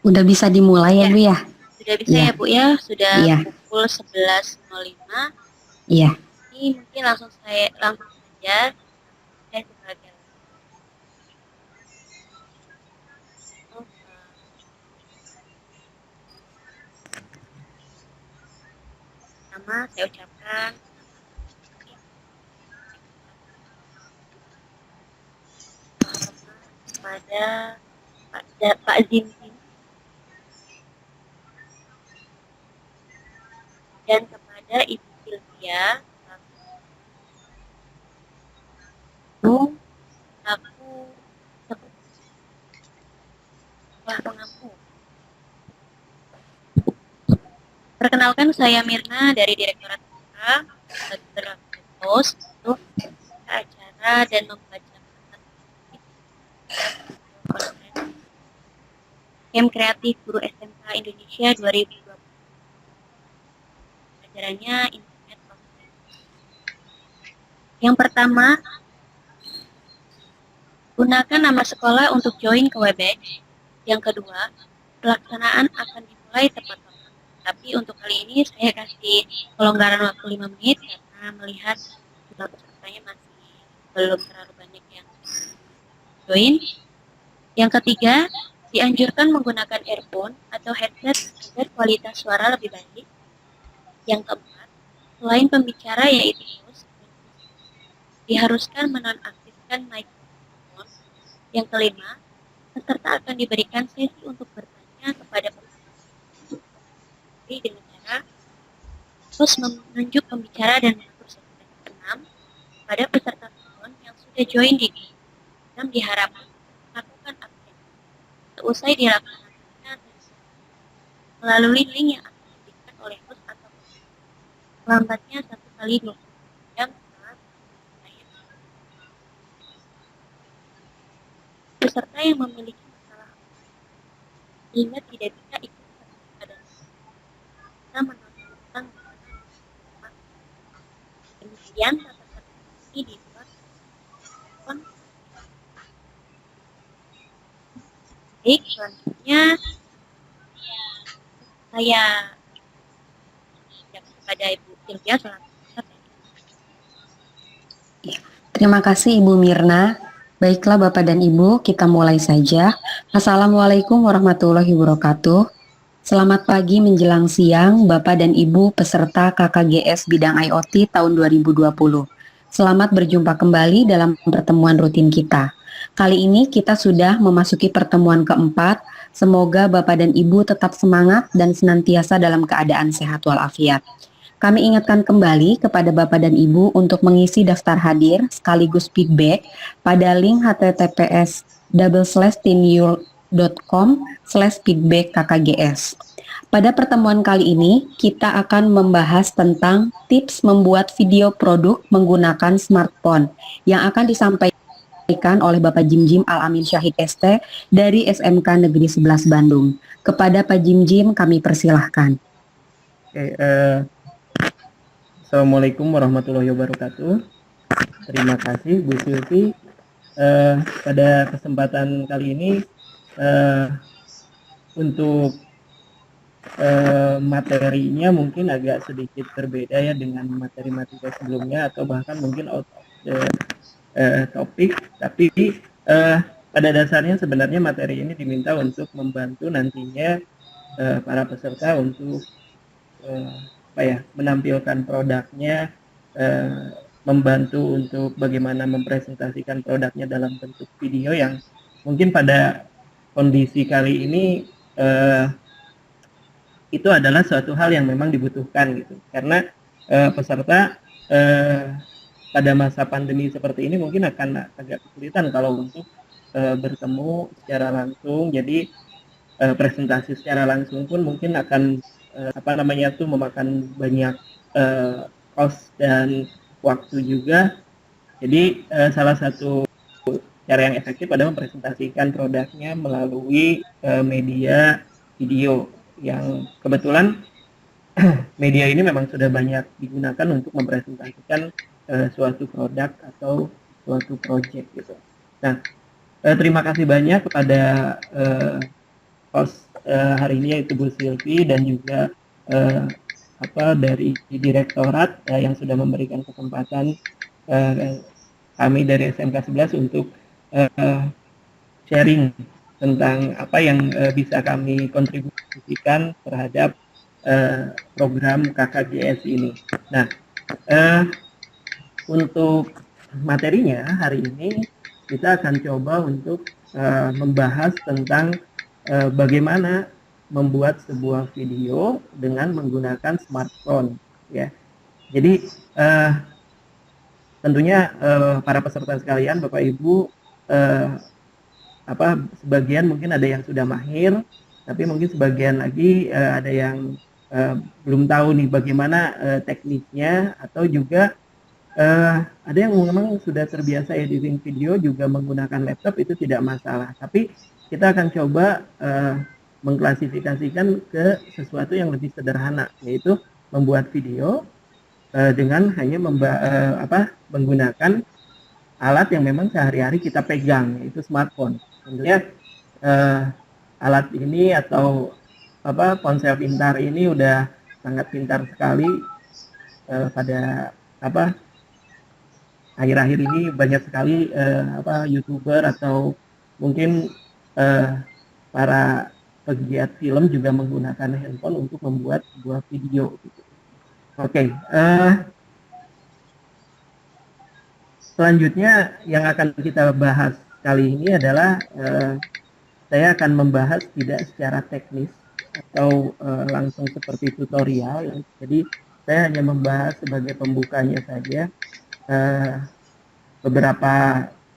Udah bisa dimulai ya Ya, Bu ya? sudah bisa Iya, ya Bu ya, sudah iya, pukul 11.05. iya. Ini mungkin langsung saja saya sebagai pertama saya ucapkan kepada Pak Zintin dan kepada Ibu Sylvia selaku aku sekolah pengampu. Perkenalkan saya Mirna dari Direktorat Putra sebagai host untuk acara dan membacakan Camp Kreatif Guru SMK Indonesia 2020. Acaranya Internet of Things. Yang pertama, gunakan nama sekolah untuk join ke Webex. Yang kedua, pelaksanaan akan dimulai tepat waktu. Tapi untuk kali ini saya kasih kelonggaran waktu 5 menit karena melihat jumlah pesertanya masih belum terlalu banyak yang join. Yang ketiga, dianjurkan menggunakan earphone atau headset agar kualitas suara lebih baik. Yang keempat, selain pembicara yaitu host, diharuskan menonaktifkan mikrofon. Yang kelima, peserta akan diberikan sesi untuk bertanya kepada peserta dengan cara terus menunjuk pembicara dan mengatur sesi. Yang keenam, pada peserta telepon yang sudah join di grup dan diharapkan melakukan absen. Seusai dilaksanakan melalui link yang akan diberikan oleh host atau lambatnya 1 kali 24 jam setelah peserta yang memiliki masalah sehingga tidak bisa ikut pada kita menonton demikian tata tertib ini dibuat kon baik. Selanjutnya saya kepada Ibu Sylvia selaku. Terima kasih Ibu Mirna. Baiklah Bapak dan Ibu, kita mulai saja. Assalamualaikum warahmatullahi wabarakatuh. Selamat pagi menjelang siang Bapak dan Ibu peserta KKGS bidang IoT tahun 2020. Selamat berjumpa kembali dalam pertemuan rutin kita. Kali ini kita sudah memasuki pertemuan keempat. Semoga Bapak dan Ibu tetap semangat dan senantiasa dalam keadaan sehat walafiat. Kami ingatkan kembali kepada Bapak dan Ibu untuk mengisi daftar hadir sekaligus feedback pada link https://teamyul.com/feedback KKGS. Pada pertemuan kali ini, kita akan membahas tentang tips membuat video produk menggunakan smartphone yang akan disampaikan oleh Bapak Jim Jim Al-Amin Syahid ST dari SMK Negeri 11 Bandung. Kepada Pak Jim Jim, kami persilahkan. Oke, Assalamualaikum warahmatullahi wabarakatuh. Terima kasih Bu Sylvi. Pada kesempatan kali ini untuk materinya mungkin agak sedikit berbeda ya dengan materi-materi sebelumnya atau bahkan mungkin out of the topik. Tapi pada dasarnya sebenarnya materi ini diminta untuk membantu nantinya para peserta untuk menampilkan produknya, membantu untuk bagaimana mempresentasikan produknya dalam bentuk video yang mungkin pada kondisi kali ini itu adalah suatu hal yang memang dibutuhkan gitu, karena peserta pada masa pandemi seperti ini mungkin akan agak kesulitan kalau untuk bertemu secara langsung. Jadi presentasi secara langsung pun mungkin akan memakan banyak cost dan waktu juga. Jadi salah satu cara yang efektif adalah mempresentasikan produknya melalui media video yang kebetulan media ini memang sudah banyak digunakan untuk mempresentasikan suatu produk atau suatu project gitu. Nah, terima kasih banyak kepada host hari ini, yaitu Bu Silvi dan juga dari direktorat yang sudah memberikan kesempatan kami dari SMK 11 untuk sharing tentang apa yang bisa kami kontribusikan terhadap program KKJS ini. Nah, untuk materinya hari ini kita akan coba untuk membahas tentang bagaimana membuat sebuah video dengan menggunakan smartphone, ya. Jadi tentunya para peserta sekalian, Bapak Ibu, sebagian mungkin ada yang sudah mahir, tapi mungkin sebagian lagi ada yang belum tahu nih bagaimana tekniknya, atau juga ada yang memang sudah terbiasa editing video juga menggunakan laptop, itu tidak masalah. Tapi kita akan coba mengklasifikasikan ke sesuatu yang lebih sederhana, yaitu membuat video dengan hanya menggunakan alat yang memang sehari-hari kita pegang, yaitu smartphone. Tentunya alat ini atau ponsel pintar ini udah sangat pintar sekali pada akhir-akhir ini banyak sekali YouTuber atau mungkin para pegiat film juga menggunakan handphone untuk membuat sebuah video gitu. Oke, selanjutnya yang akan kita bahas kali ini adalah saya akan membahas tidak secara teknis atau langsung seperti tutorial. Jadi saya hanya membahas sebagai pembukanya saja beberapa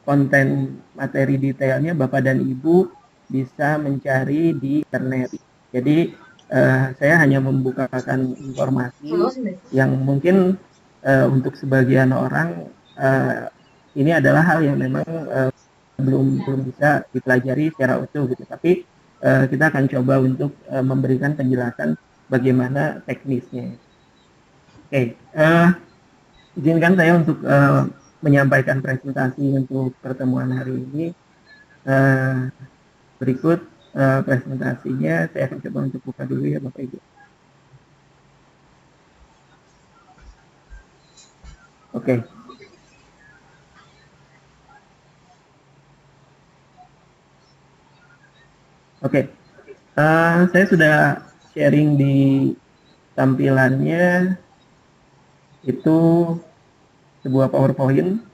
konten materi detailnya Bapak dan Ibu bisa mencari di internet. Jadi saya hanya membukakan informasi yang mungkin untuk sebagian orang ini adalah hal yang memang belum bisa dipelajari secara utuh gitu. Tapi kita akan coba untuk memberikan penjelasan bagaimana teknisnya. Oke, izinkan saya untuk menyampaikan presentasi untuk pertemuan hari ini. Berikut presentasinya, saya akan coba untuk buka dulu ya Bapak Ibu. Oke. Oke. Saya sudah sharing di tampilannya, itu sebuah PowerPoint.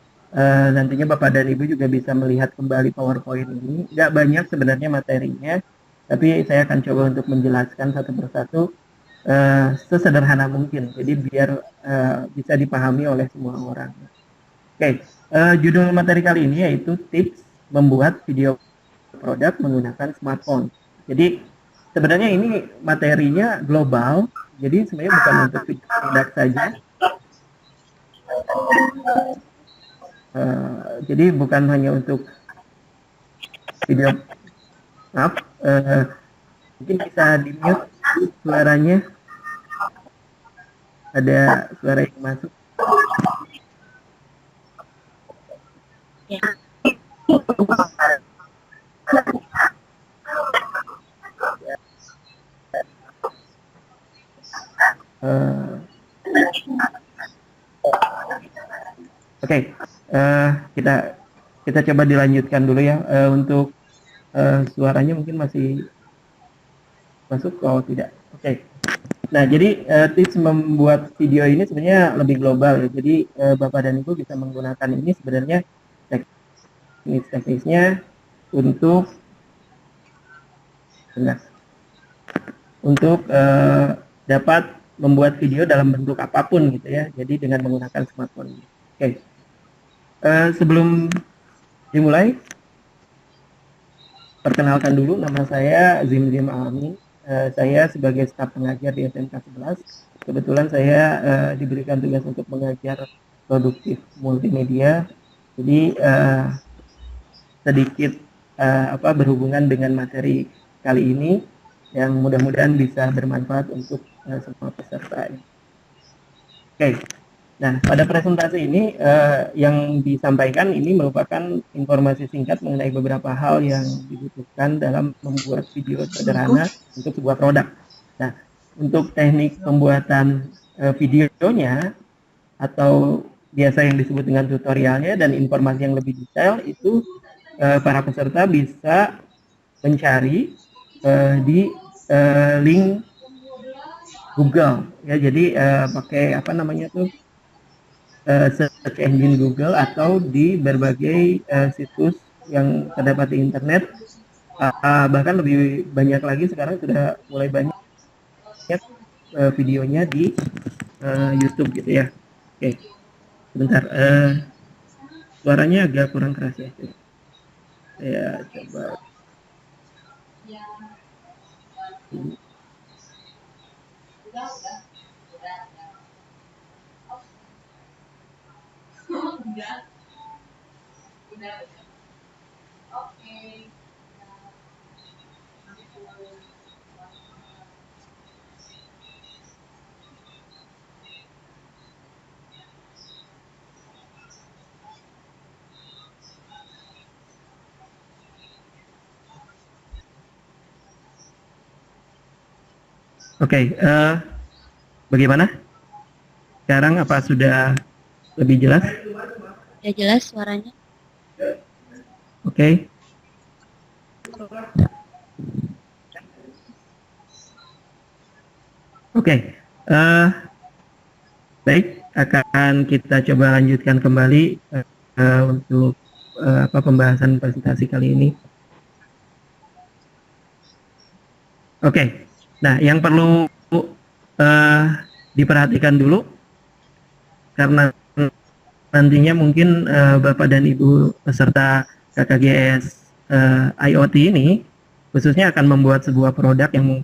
Nantinya Bapak dan Ibu juga bisa melihat kembali PowerPoint ini. Nggak banyak sebenarnya materinya, tapi saya akan coba untuk menjelaskan satu persatu sesederhana mungkin, jadi biar bisa dipahami oleh semua orang. Oke, judul materi kali ini yaitu tips membuat video produk menggunakan smartphone. Jadi sebenarnya ini materinya global, jadi sebenarnya bukan untuk video produk saja. Jadi bukan hanya untuk video. Maaf, mungkin bisa di mute suaranya, ada suara yang masuk. Ya. Oke, kita coba dilanjutkan dulu ya. Untuk suaranya mungkin masih masuk, oh tidak. Oke. Nah, jadi tips membuat video ini sebenarnya lebih global ya. Jadi Bapak dan Ibu bisa menggunakan ini sebenarnya teknis-teknisnya untuk dapat membuat video dalam bentuk apapun gitu ya. Jadi dengan menggunakan smartphone. Oke. Sebelum dimulai, perkenalkan dulu, nama saya Zimzim Alamin. Saya sebagai staf pengajar di SMK 11. Kebetulan saya diberikan tugas untuk mengajar produktif multimedia. Jadi sedikit berhubungan dengan materi kali ini yang mudah-mudahan bisa bermanfaat untuk semua peserta. Oke. Nah, pada presentasi ini yang disampaikan ini merupakan informasi singkat mengenai beberapa hal yang dibutuhkan dalam membuat video sederhana untuk sebuah produk. Nah, untuk teknik pembuatan videonya atau biasa yang disebut dengan tutorialnya dan informasi yang lebih detail itu para peserta bisa mencari di link Google ya. Jadi pakai apa namanya tuh search engine Google atau di berbagai situs yang terdapat di internet. Bahkan lebih banyak lagi sekarang sudah mulai banyak videonya di YouTube gitu ya. Oke, sebentar, suaranya agak kurang keras ya. Saya coba. Oke, bagaimana? Sekarang apa sudah lebih jelas? Ya jelas suaranya. Oke. Oke, baik, akan kita coba lanjutkan kembali untuk pembahasan presentasi kali ini. Oke, nah yang perlu diperhatikan dulu karena nantinya mungkin Bapak dan Ibu peserta KKGS IoT ini khususnya akan membuat sebuah produk yang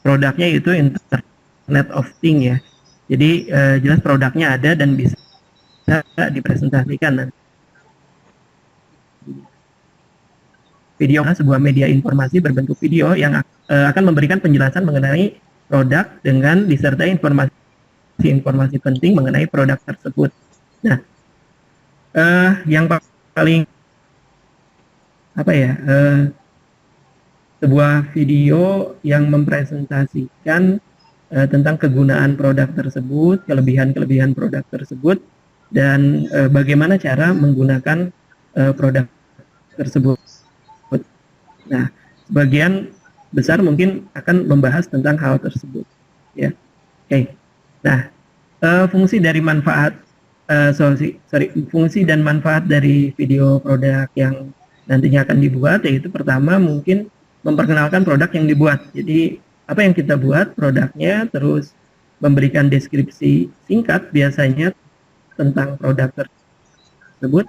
produknya itu Internet of Things ya. Jadi jelas produknya ada dan bisa dipresentasikan. Video sebuah media informasi berbentuk video yang akan memberikan penjelasan mengenai produk dengan disertai informasi penting mengenai produk tersebut. Nah, yang paling sebuah video yang mempresentasikan tentang kegunaan produk tersebut, kelebihan-kelebihan produk tersebut, dan bagaimana cara menggunakan produk tersebut. Nah, sebagian besar mungkin akan membahas tentang hal tersebut, ya. Oke. Nah, fungsi dari manfaat, fungsi dan manfaat dari video produk yang nantinya akan dibuat, yaitu pertama mungkin memperkenalkan produk yang dibuat. Jadi apa yang kita buat produknya, terus memberikan deskripsi singkat biasanya tentang produk tersebut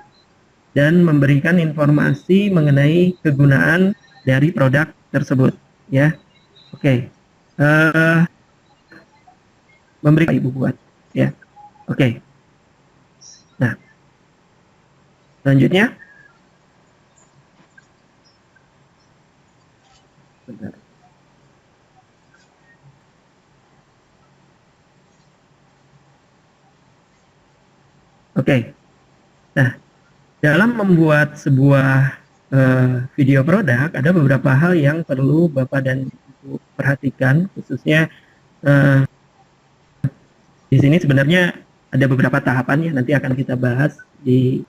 dan memberikan informasi mengenai kegunaan dari produk tersebut ya. Oke. Memberikan Ibu buat ya. Oke. Nah, selanjutnya bentar. Oke. Nah, dalam membuat sebuah video produk ada beberapa hal yang perlu Bapak dan Ibu perhatikan, khususnya di sini sebenarnya ada beberapa tahapan ya, nanti akan kita bahas.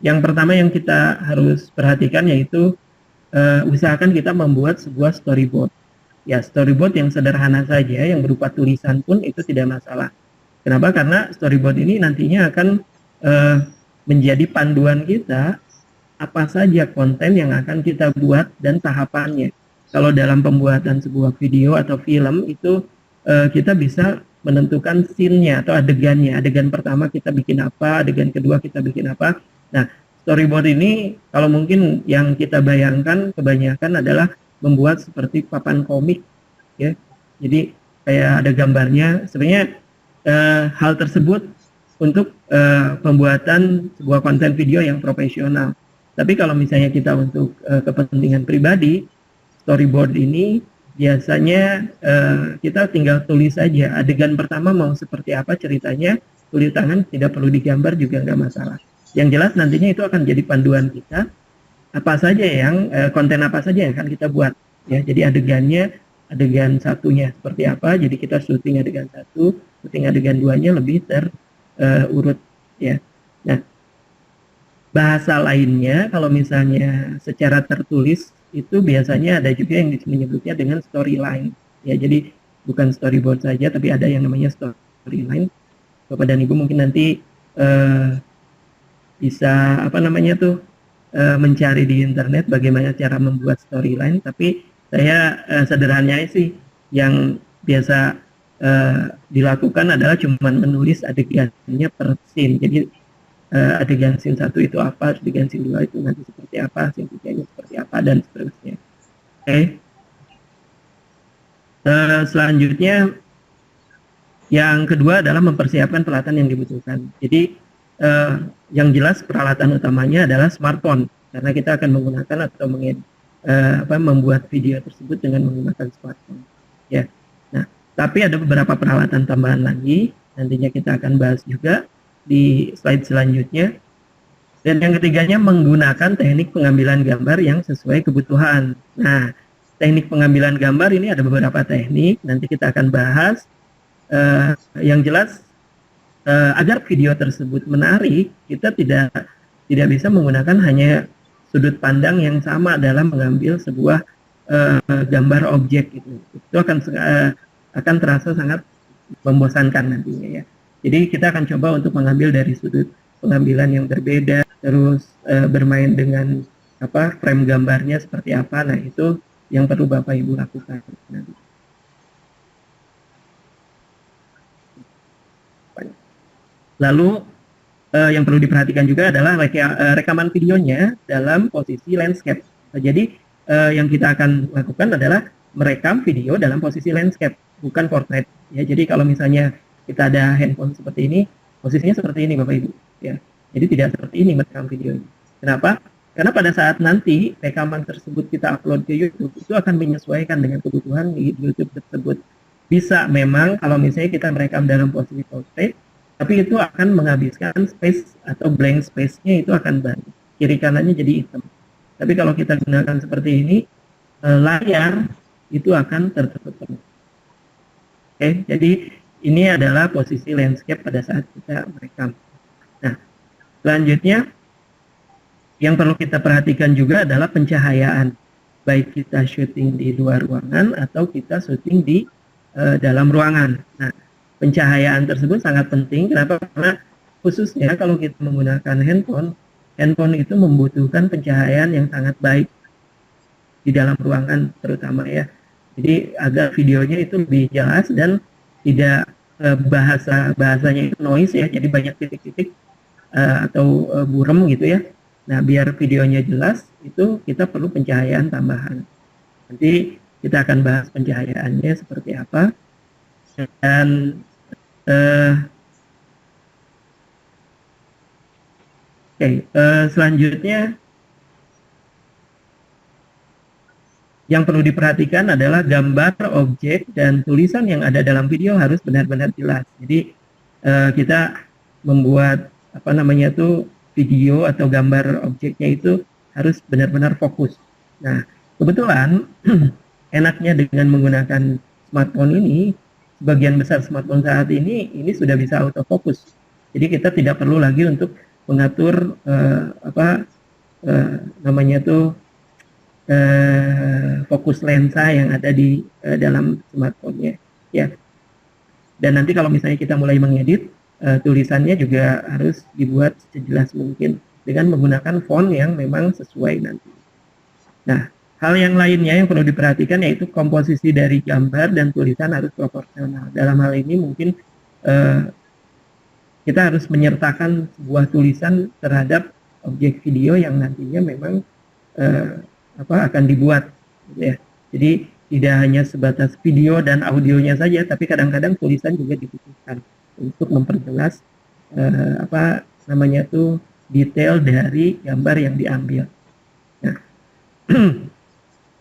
Yang pertama yang kita harus perhatikan yaitu usahakan kita membuat sebuah storyboard. Ya, storyboard yang sederhana saja, yang berupa tulisan pun itu tidak masalah. Kenapa? Karena storyboard ini nantinya akan menjadi panduan kita apa saja konten yang akan kita buat dan tahapannya. Kalau dalam pembuatan sebuah video atau film itu kita bisa menentukan scene-nya atau adegannya. Adegan pertama kita bikin apa, adegan kedua kita bikin apa. Nah, storyboard ini kalau mungkin yang kita bayangkan kebanyakan adalah membuat seperti papan komik ya. Jadi kayak ada gambarnya. Sebenarnya hal tersebut untuk pembuatan sebuah konten video yang profesional. Tapi kalau misalnya kita untuk kepentingan pribadi, storyboard ini biasanya kita tinggal tulis saja adegan pertama mau seperti apa ceritanya, tulis tangan, tidak perlu digambar juga nggak masalah. Yang jelas nantinya itu akan jadi panduan kita apa saja yang konten apa saja yang akan kita buat ya. Jadi adegannya, adegan satunya seperti apa, jadi kita syuting adegan satu, syuting adegan duanya lebih terurut ya. Nah, bahasa lainnya kalau misalnya secara tertulis itu biasanya ada juga yang menyebutnya dengan storyline ya. Jadi bukan storyboard saja tapi ada yang namanya storyline. Bapak dan Ibu mungkin nanti bisa apa namanya tuh mencari di internet bagaimana cara membuat storyline, tapi saya sederhananya sih yang biasa dilakukan adalah cuma menulis adegannya per scene. Jadi adegan scene 1 itu apa, adegan scene 2 itu nanti seperti apa, scene 3 seperti apa, dan seterusnya. Oke. Selanjutnya yang kedua adalah mempersiapkan peralatan yang dibutuhkan. Jadi yang jelas peralatan utamanya adalah smartphone karena kita akan menggunakan atau membuat video tersebut dengan menggunakan smartphone. Ya. Nah, tapi ada beberapa peralatan tambahan lagi nantinya kita akan bahas juga di slide selanjutnya. Dan yang ketiganya menggunakan teknik pengambilan gambar yang sesuai kebutuhan. Nah, teknik pengambilan gambar ini ada beberapa teknik nanti kita akan bahas. Yang jelas agar video tersebut menarik, kita tidak bisa menggunakan hanya sudut pandang yang sama dalam mengambil sebuah gambar objek gitu. Itu akan terasa sangat membosankan nantinya ya. Jadi kita akan coba untuk mengambil dari sudut pengambilan yang berbeda, terus bermain dengan frame gambarnya seperti apa. Nah, itu yang perlu Bapak Ibu lakukan nanti. Lalu yang perlu diperhatikan juga adalah rekaman videonya dalam posisi landscape. Jadi yang kita akan lakukan adalah merekam video dalam posisi landscape, bukan portrait. Ya, jadi kalau misalnya kita ada handphone seperti ini, posisinya seperti ini Bapak Ibu. Ya, jadi tidak seperti ini merekam videonya. Kenapa? Karena pada saat nanti rekaman tersebut kita upload ke YouTube, itu akan menyesuaikan dengan kebutuhan di YouTube tersebut. Bisa memang kalau misalnya kita merekam dalam posisi portrait, tapi itu akan menghabiskan space atau blank space-nya itu akan banyak. Kiri kanannya jadi hitam. Tapi kalau kita gunakan seperti ini, layar itu akan tertutup penuh. Oke, jadi ini adalah posisi landscape pada saat kita merekam. Nah, selanjutnya yang perlu kita perhatikan juga adalah pencahayaan. Baik kita syuting di luar ruangan atau kita syuting di dalam ruangan. Nah, pencahayaan tersebut sangat penting. Kenapa? Karena khususnya kalau kita menggunakan handphone itu membutuhkan pencahayaan yang sangat baik di dalam ruangan terutama ya. Jadi agar videonya itu lebih jelas dan tidak bahasanya itu noise ya. Jadi banyak titik-titik atau buram gitu ya. Nah, biar videonya jelas itu kita perlu pencahayaan tambahan. Nanti kita akan bahas pencahayaannya seperti apa. Dan selanjutnya yang perlu diperhatikan adalah gambar, objek, dan tulisan yang ada dalam video harus benar-benar jelas. Jadi kita membuat video atau gambar objeknya itu harus benar-benar fokus. Nah, kebetulan enaknya dengan menggunakan smartphone ini, sebagian besar smartphone saat ini sudah bisa autofocus. Jadi kita tidak perlu lagi untuk mengatur fokus lensa yang ada di dalam smartphone-nya. Ya. Dan nanti kalau misalnya kita mulai mengedit, tulisannya juga harus dibuat sejelas mungkin dengan menggunakan font yang memang sesuai nanti. Nah, hal yang lainnya yang perlu diperhatikan yaitu komposisi dari gambar dan tulisan harus proporsional. Dalam hal ini mungkin kita harus menyertakan sebuah tulisan terhadap objek video yang nantinya memang akan dibuat. Gitu ya. Jadi tidak hanya sebatas video dan audionya saja, tapi kadang-kadang tulisan juga dibutuhkan untuk memperjelas detail dari gambar yang diambil. Nah,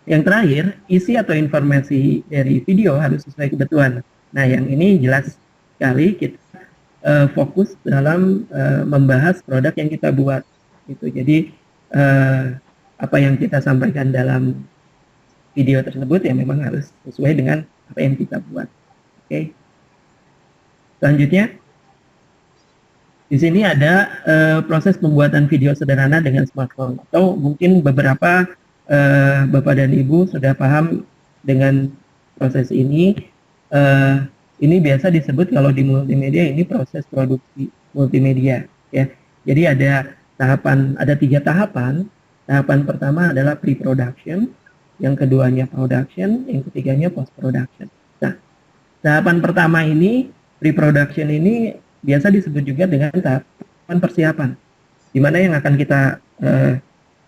Yang terakhir, isi atau informasi dari video harus sesuai kebutuhan. Nah, yang ini jelas sekali kita fokus dalam membahas produk yang kita buat. Gitu. Jadi apa yang kita sampaikan dalam video tersebut ya memang harus sesuai dengan apa yang kita buat. Oke. Selanjutnya, di sini ada proses pembuatan video sederhana dengan smartphone, atau mungkin beberapa Bapak dan Ibu sudah paham dengan proses ini. Ini biasa disebut kalau di multimedia ini proses produksi multimedia, ya. Jadi ada ada 3 tahapan. Tahapan pertama adalah pre-production, yang keduanya production, yang ketiganya post-production. Nah, tahapan pertama ini, pre-production ini biasa disebut juga dengan tahapan persiapan, di mana yang akan kita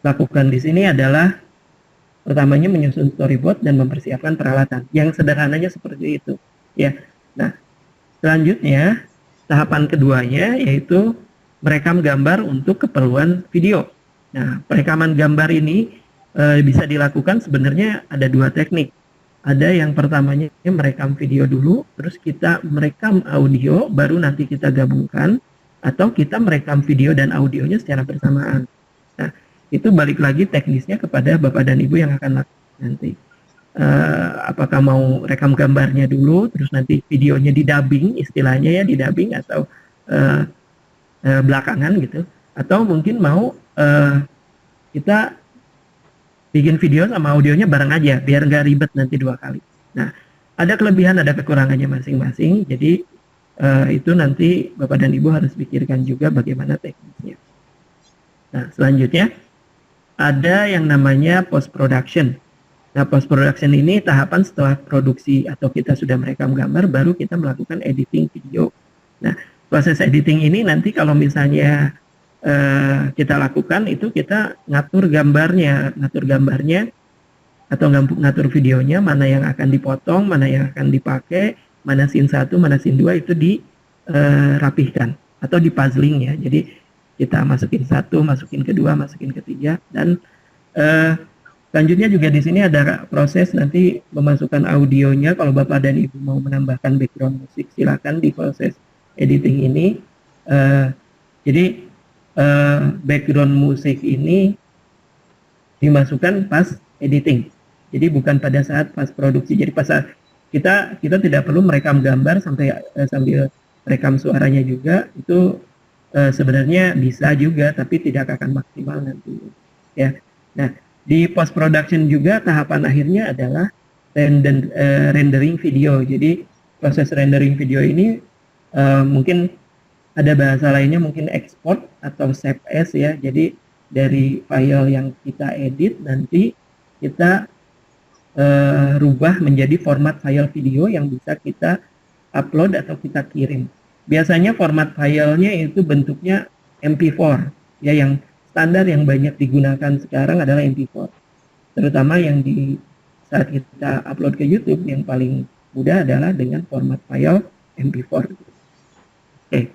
lakukan di sini adalah pertamanya menyusun storyboard dan mempersiapkan peralatan. Yang sederhananya seperti itu, ya. Nah, selanjutnya tahapan keduanya yaitu merekam gambar untuk keperluan video. Nah, perekaman gambar ini bisa dilakukan sebenarnya ada 2 teknik. Ada yang pertamanya merekam video dulu, terus kita merekam audio, baru nanti kita gabungkan, atau kita merekam video dan audionya secara bersamaan. Nah, itu balik lagi teknisnya kepada Bapak dan Ibu yang akan lakukan nanti. Apakah mau rekam gambarnya dulu, terus nanti videonya didubbing, istilahnya ya didubbing, atau belakangan gitu, atau mungkin mau kita bikin video sama audionya bareng aja, biar nggak ribet nanti 2 kali. Nah, ada kelebihan, ada kekurangannya masing-masing, jadi itu nanti Bapak dan Ibu harus pikirkan juga bagaimana teknisnya. Nah, selanjutnya ada yang namanya post-production. Nah, post-production ini tahapan setelah produksi atau kita sudah merekam gambar, baru kita melakukan editing video. Nah, proses editing ini nanti kalau misalnya kita lakukan itu kita ngatur gambarnya atau ngatur videonya, mana yang akan dipotong, mana yang akan dipakai, mana scene 1, mana scene 2 itu dirapihkan atau di puzzling ya. Jadi kita masukin 1, masukin kedua, masukin ketiga, dan selanjutnya juga di sini ada proses nanti memasukkan audionya. Kalau Bapak dan Ibu mau menambahkan background musik, silakan di proses editing ini. Jadi background musik ini dimasukkan pas editing. Jadi bukan pada saat pas produksi. Jadi pas saat kita tidak perlu merekam gambar sambil rekam suaranya juga. Itu sebenarnya bisa juga, tapi tidak akan maksimal nanti. Ya. Nah, di post production juga tahapan akhirnya adalah rendering video. Jadi proses rendering video ini mungkin ada bahasa lainnya mungkin export atau save as ya. Jadi dari file yang kita edit nanti kita rubah menjadi format file video yang bisa kita upload atau kita kirim. Biasanya format filenya itu bentuknya MP4 ya, yang standar yang banyak digunakan sekarang adalah MP4. Terutama yang di saat kita upload ke YouTube yang paling mudah adalah dengan format file MP4. Oke.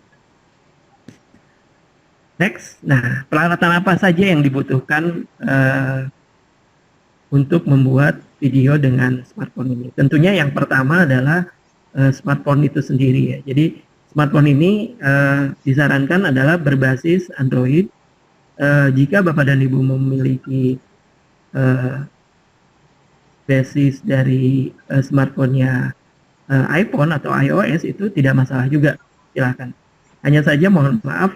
Next, nah peralatan apa saja yang dibutuhkan untuk membuat video dengan smartphone ini? Tentunya yang pertama adalah smartphone itu sendiri ya. Jadi smartphone ini disarankan adalah berbasis Android. Jika Bapak dan Ibu memiliki basis dari smartphone-nya iPhone atau iOS, itu tidak masalah juga, silakan. Hanya saja mohon maaf,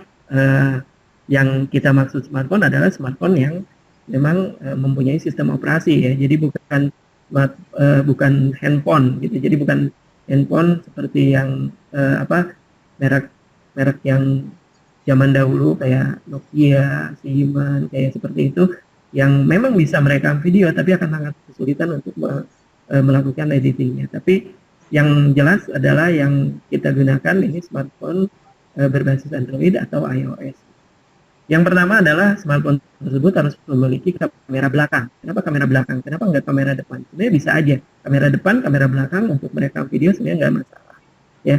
yang kita maksud smartphone adalah smartphone yang memang mempunyai sistem operasi ya. Jadi bukan handphone gitu. Jadi bukan handphone seperti yang merek yang zaman dahulu kayak Nokia, Siemens, kayak seperti itu, yang memang bisa merekam video tapi akan sangat kesulitan untuk melakukan editingnya. Tapi yang jelas adalah yang kita gunakan ini smartphone berbasis Android atau iOS. Yang pertama adalah smartphone tersebut harus memiliki kamera belakang. Kenapa kamera belakang? Kenapa nggak kamera depan? Sebenarnya bisa aja kamera depan, kamera belakang untuk merekam video sebenarnya nggak masalah. Ya,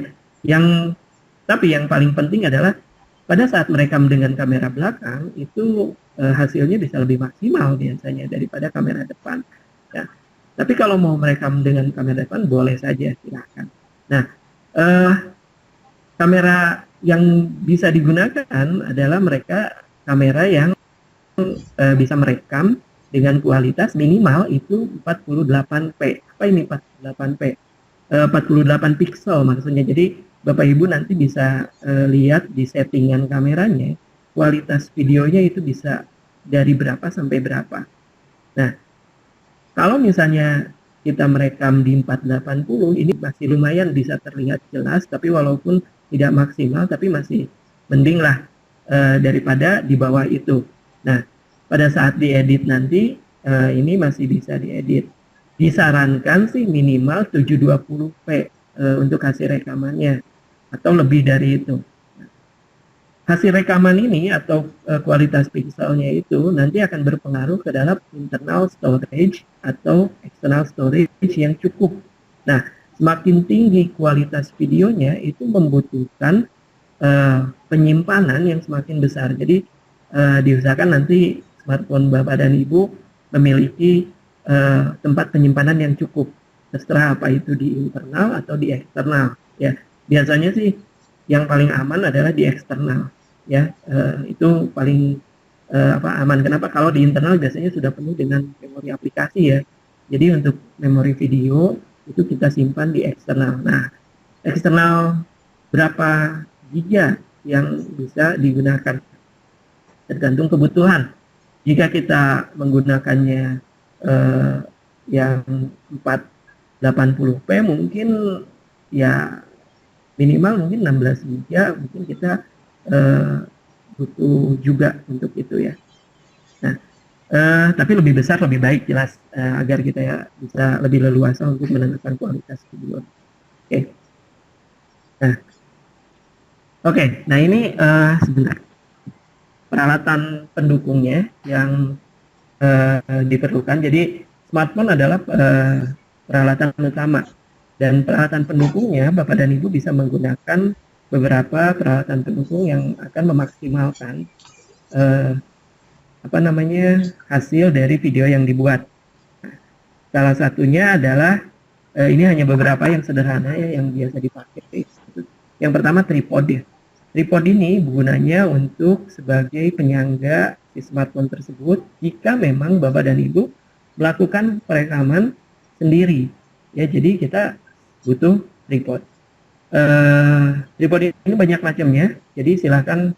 tapi yang paling penting adalah pada saat merekam dengan kamera belakang itu hasilnya bisa lebih maksimal biasanya daripada kamera depan. Ya. Tapi kalau mau merekam dengan kamera depan boleh saja, silahkan. Nah, eh, kamera yang bisa digunakan adalah kamera yang bisa merekam dengan kualitas minimal itu 48p. Apa ini 48p? 48 pixel maksudnya. Jadi Bapak Ibu nanti bisa lihat di settingan kameranya, kualitas videonya itu bisa dari berapa sampai berapa. Nah, kalau misalnya kita merekam di 480, ini masih lumayan bisa terlihat jelas, tapi walaupun tidak maksimal, tapi masih mending lah daripada di bawah itu. Nah, pada saat diedit nanti, ini masih bisa diedit. Disarankan sih minimal 720p untuk hasil rekamannya, atau lebih dari itu. Hasil rekaman ini atau kualitas pixelnya itu nanti akan berpengaruh ke dalam internal storage atau external storage yang cukup. Nah, semakin tinggi kualitas videonya itu membutuhkan penyimpanan yang semakin besar. Jadi diusahakan nanti smartphone Bapak dan Ibu memiliki tempat penyimpanan yang cukup. Terserah apa itu di internal atau di eksternal. Ya, biasanya sih yang paling aman adalah di eksternal, ya itu paling aman. Kenapa? Kalau di internal biasanya sudah penuh dengan memori aplikasi ya. Jadi untuk memori video itu kita simpan di eksternal. Nah, eksternal berapa giga yang bisa digunakan tergantung kebutuhan. Jika kita menggunakannya yang 480p mungkin ya minimal mungkin 16 giga mungkin kita butuh juga untuk itu ya. Nah, tapi lebih besar lebih baik jelas agar kita ya bisa lebih leluasa untuk menentukan kualitas video. Oke. Nah, nah ini sebentar peralatan pendukungnya yang diperlukan. Jadi smartphone adalah peralatan utama. Dan peralatan pendukungnya, Bapak dan Ibu bisa menggunakan beberapa peralatan pendukung yang akan memaksimalkan hasil dari video yang dibuat. Salah satunya adalah ini hanya beberapa yang sederhana ya, yang biasa dipakai. Yang pertama tripod ya. Tripod ini gunanya untuk sebagai penyangga si smartphone tersebut jika memang Bapak dan Ibu melakukan perekaman sendiri. Ya, jadi kita butuh tripod. Tripod ini banyak macamnya, jadi silahkan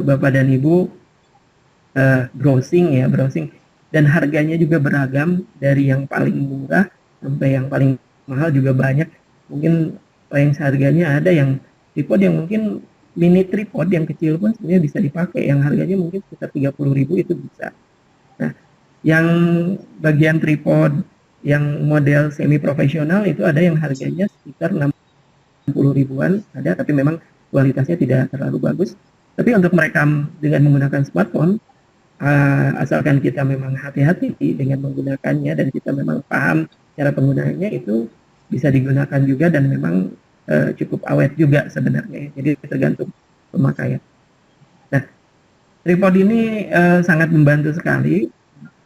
Bapak dan Ibu browsing. Dan harganya juga beragam dari yang paling murah sampai yang paling mahal juga banyak. Mungkin range harganya ada yang tripod yang mungkin mini tripod yang kecil pun sebenarnya bisa dipakai, yang harganya mungkin sekitar 30.000 itu bisa. Nah, yang bagian tripod yang model semi profesional itu ada yang harganya sekitar 60 ribuan ada, tapi memang kualitasnya tidak terlalu bagus. Tapi untuk merekam dengan menggunakan smartphone, asalkan kita memang hati-hati dengan menggunakannya dan kita memang paham cara penggunaannya, itu bisa digunakan juga dan memang cukup awet juga sebenarnya. Jadi tergantung pemakaian. Nah, tripod ini sangat membantu sekali.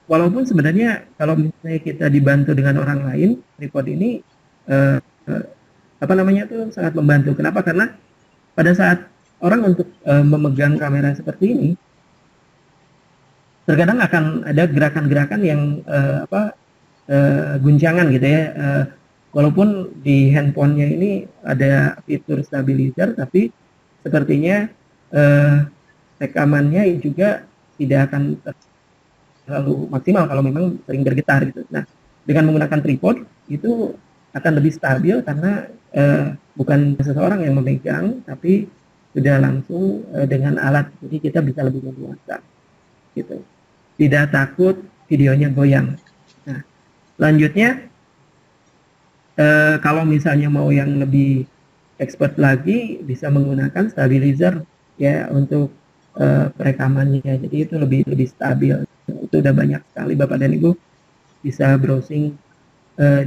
Walaupun sebenarnya kalau misalnya kita dibantu dengan orang lain, tripod ini sangat membantu. Kenapa? Karena pada saat orang untuk memegang kamera seperti ini, terkadang akan ada gerakan-gerakan yang guncangan gitu ya. Walaupun di handphonenya ini ada fitur stabilizer, tapi sepertinya rekamannya juga tidak akan terlalu maksimal kalau memang sering bergetar gitu. Nah, dengan menggunakan tripod itu akan lebih stabil karena bukan seseorang yang memegang, tapi sudah langsung dengan alat, jadi kita bisa lebih leluasa gitu. Tidak takut videonya goyang. Nah, selanjutnya kalau misalnya mau yang lebih expert lagi bisa menggunakan stabilizer ya untuk perekamannya, jadi itu lebih stabil. Itu udah banyak sekali Bapak dan Ibu bisa browsing